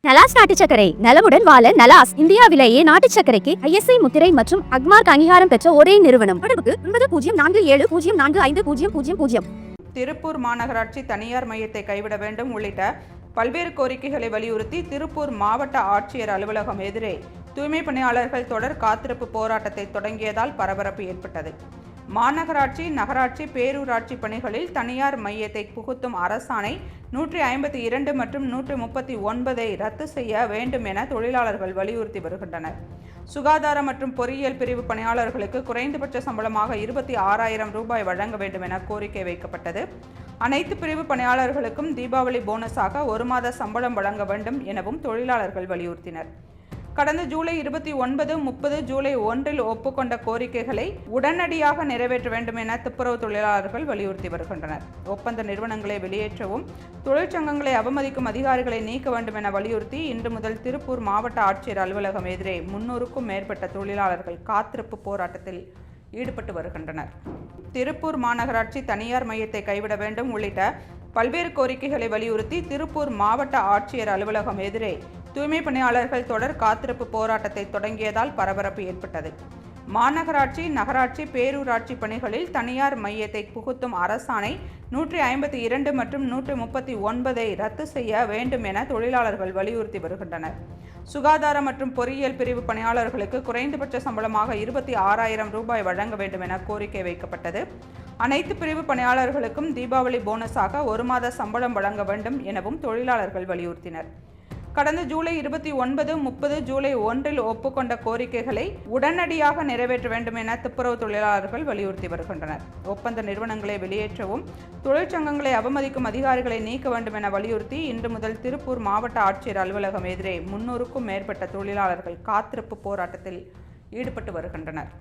நலாஸ் நாட்டு சர்க்கரை நலமுடன் வாழ நலாஸ் இந்தியாவிலேயே நாட்டு சர்க்கரைக்கு ISI முத்திரை மற்றும் அக்மார்க் அங்கீகாரம் பெற்ற ஒரே நிறுவனம். தொடர்புக்கு 9047045000. திருப்பூர் மாநகராட்சி தனியார் மையத்தை கைவிட வேண்டும் உள்ளிட்ட பல்வேறு கோரிக்கைகளை வலியுறுத்தி திருப்பூர் மாவட்ட ஆட்சியர் அலுவலகம் எதிரே தூய்மை பணியாளர்கள் தொடர் காத்திருப்பு போராட்டத்தை தொடங்கியதால் பரபரப்பு ஏற்பட்டது. மாநகராட்சி, நகராட்சி, பேரூராட்சி பணிகளில் தனியார் மையத்தை புகுத்தும் அரசாணை 152 மற்றும் 139 ரத்து செய்ய வேண்டும் என தொழிலாளர்கள் வலியுறுத்தி வருகின்றனர். சுகாதார மற்றும் பொறியியல் பிரிவு பணியாளர்களுக்கு குறைந்தபட்ச சம்பளமாக 26,000 ரூபாய் வழங்க வேண்டும் என கோரிக்கை வைக்கப்பட்டது. அனைத்து பிரிவு பணியாளர்களுக்கும் தீபாவளி போனஸாக 1 மாத சம்பளம் வழங்க வேண்டும் எனவும் தொழிலாளர்கள் வலியுறுத்தினர். கடந்த ஜூலை 29, 30, ஜூலை 1 ஒப்புக்கொண்ட கோரிக்கைகளை உடனடியாக நிறைவேற்ற வேண்டும் என துப்புரவு தொழிலாளர்கள் வலியுறுத்தி வருகின்றனர். ஒப்பந்த நிறுவனங்களை வெளியேற்றவும், தொழிற்சங்கங்களை அவமதிக்கும் அதிகாரிகளை நீக்க வேண்டும் என வலியுறுத்தி இன்று முதல் திருப்பூர் மாவட்ட ஆட்சியர் அலுவலகம் எதிரே 300க்கும் மேற்பட்ட தொழிலாளர்கள் காத்திருப்பு போராட்டத்தில் ஈடுபட்டு வருகின்றனர். திருப்பூர் மாநகராட்சி தனியார் மையத்தை கைவிட வேண்டும் உள்ளிட்ட பல்வேறு கோரிக்கைகளை வலியுறுத்தி திருப்பூர் மாவட்ட ஆட்சியர் அலுவலகம் எதிரே தூய்மை பணியாளர்கள் தொடர் காத்திருப்பு போராட்டத்தை தொடங்கியதால் பரபரப்பு ஏற்பட்டது. மாநகராட்சி, நகராட்சி, பேரூராட்சி பணிகளில் தனியார் மையத்தை புகுத்தும் அரசாணை 152 மற்றும் 139 ரத்து செய்ய வேண்டும் என தொழிலாளர்கள் வலியுறுத்தி வருகின்றனர். சுகாதார மற்றும் பொறியியல் பிரிவு பணியாளர்களுக்கு குறைந்தபட்ச சம்பளமாக 26,000 ரூபாய் வழங்க வேண்டும் என கோரிக்கை வைக்கப்பட்டது. அனைத்து பிரிவு பணியாளர்களுக்கும் தீபாவளி போனஸாக 1 மாத சம்பளம் வழங்க வேண்டும் எனவும் தொழிலாளர்கள் வலியுறுத்தினர். கடந்த ஜூலை 29, 30, ஜூலை 1 ஒப்புக்கொண்ட கோரிக்கைகளை உடனடியாக நிறைவேற்ற வேண்டும் என துப்புரவு தொழிலாளர்கள் வலியுறுத்தி வருகின்றனர். ஒப்பந்த நிறுவனங்களை வெளியேற்றவும், தொழிற்சங்கங்களை அவமதிக்கும் அதிகாரிகளை நீக்க வேண்டும் என வலியுறுத்தி இன்று முதல் திருப்பூர் மாவட்ட ஆட்சியர் அலுவலகம் எதிரே 300க்கும் மேற்பட்ட தொழிலாளர்கள் காத்திருப்பு போராட்டத்தில் ஈடுபட்டு வருகின்றனர்.